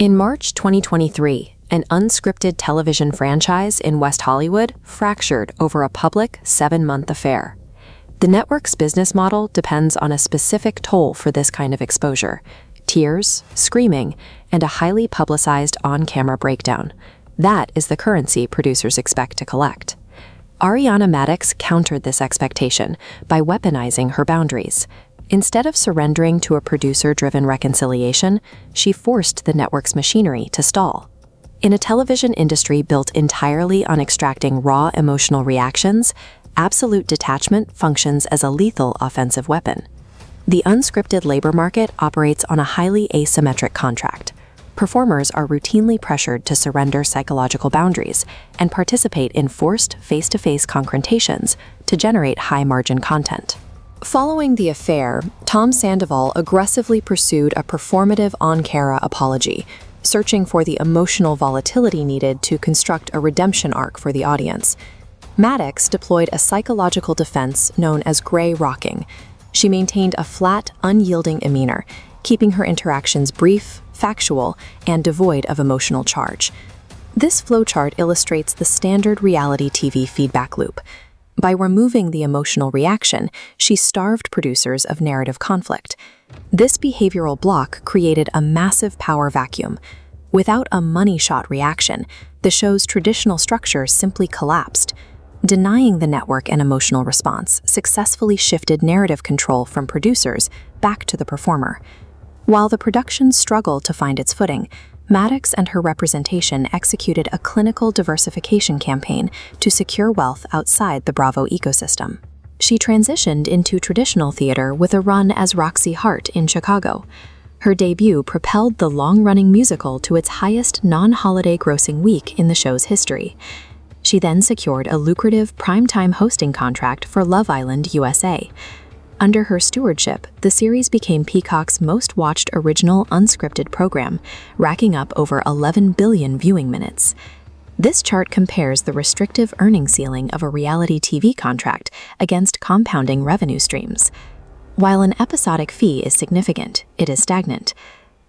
In March 2023, an unscripted television franchise in West Hollywood fractured over a public 7-month affair. The network's business model depends on a specific toll for this kind of exposure: tears, screaming, and a highly publicized on-camera breakdown. That is the currency producers expect to collect. Ariana Madix countered this expectation by weaponizing her boundaries. Instead of surrendering to a producer-driven reconciliation, she forced the network's machinery to stall. In a television industry built entirely on extracting raw emotional reactions, absolute detachment functions as a lethal offensive weapon. The unscripted labor market operates on a highly asymmetric contract. Performers are routinely pressured to surrender psychological boundaries and participate in forced face-to-face confrontations to generate high-margin content. Following the affair, Scandoval aggressively pursued a performative on-camera apology, searching for the emotional volatility needed to construct a redemption arc for the audience. Madix deployed a psychological defense known as gray rocking. She maintained a flat, unyielding demeanor, keeping her interactions brief, factual, and devoid of emotional charge. This flowchart illustrates the standard reality TV feedback loop. By removing the emotional reaction, she starved producers of narrative conflict. This behavioral block created a massive power vacuum. Without a money-shot reaction, the show's traditional structure simply collapsed. Denying the network an emotional response successfully shifted narrative control from producers back to the performer. While the production struggled to find its footing, Madix and her representation executed a clinical diversification campaign to secure wealth outside the Bravo ecosystem. She transitioned into traditional theater with a run as Roxy Hart in Chicago. Her debut propelled the long-running musical to its highest non-holiday grossing week in the show's history. She then secured a lucrative primetime hosting contract for Love Island, USA. Under her stewardship, the series became Peacock's most-watched original unscripted program, racking up over 11 billion viewing minutes. This chart compares the restrictive earning ceiling of a reality TV contract against compounding revenue streams. While an episodic fee is significant, it is stagnant.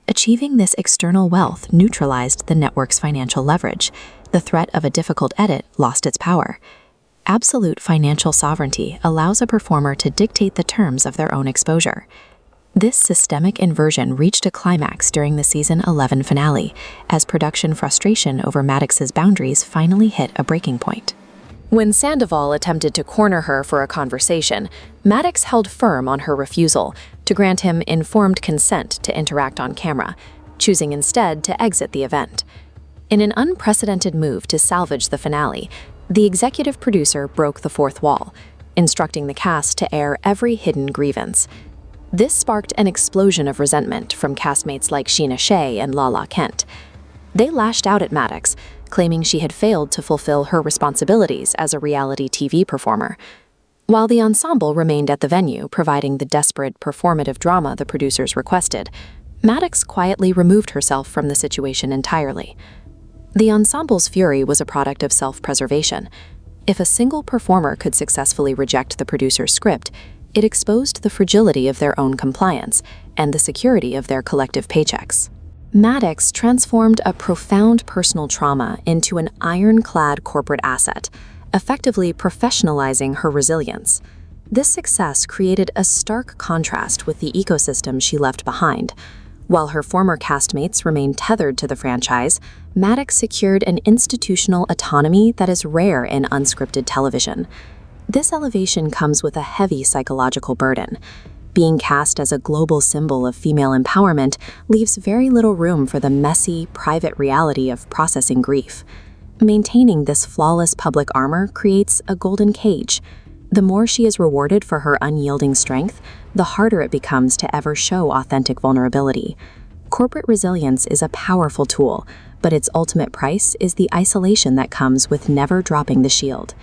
Achieving this external wealth neutralized the network's financial leverage. The threat of a difficult edit lost its power. Absolute financial sovereignty allows a performer to dictate the terms of their own exposure. This systemic inversion reached a climax during the season 11 finale, as production frustration over Madix's boundaries finally hit a breaking point. When Scandoval attempted to corner her for a conversation, Madix held firm on her refusal to grant him informed consent to interact on camera, choosing instead to exit the event. In an unprecedented move to salvage the finale, the executive producer broke the fourth wall, instructing the cast to air every hidden grievance. This sparked an explosion of resentment from castmates like Sheena Shea and Lala Kent. They lashed out at Madix, claiming she had failed to fulfill her responsibilities as a reality TV performer. While the ensemble remained at the venue, providing the desperate performative drama the producers requested, Madix quietly removed herself from the situation entirely. The ensemble's fury was a product of self-preservation. If a single performer could successfully reject the producer's script, it exposed the fragility of their own compliance and the security of their collective paychecks. Madix transformed a profound personal trauma into an ironclad corporate asset, effectively professionalizing her resilience. This success created a stark contrast with the ecosystem she left behind. While her former castmates remained tethered to the franchise, Madix secured an institutional autonomy that is rare in unscripted television. This elevation comes with a heavy psychological burden. Being cast as a global symbol of female empowerment leaves very little room for the messy, private reality of processing grief. Maintaining this flawless public armor creates a golden cage. The more she is rewarded for her unyielding strength, the harder it becomes to ever show authentic vulnerability. Corporate resilience is a powerful tool, but its ultimate price is the isolation that comes with never dropping the shield.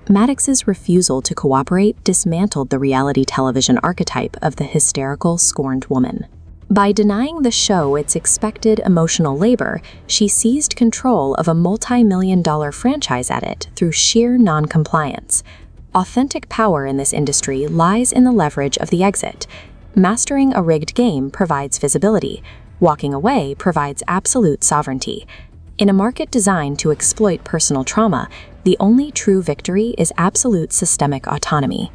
Madix's refusal to cooperate dismantled the reality television archetype of the hysterical, scorned woman. By denying the show its expected emotional labor, she seized control of a multi-million-dollar franchise edit through sheer non-compliance. Authentic power in this industry lies in the leverage of the exit. Mastering a rigged game provides visibility. Walking away provides absolute sovereignty. In a market designed to exploit personal trauma, the only true victory is absolute systemic autonomy.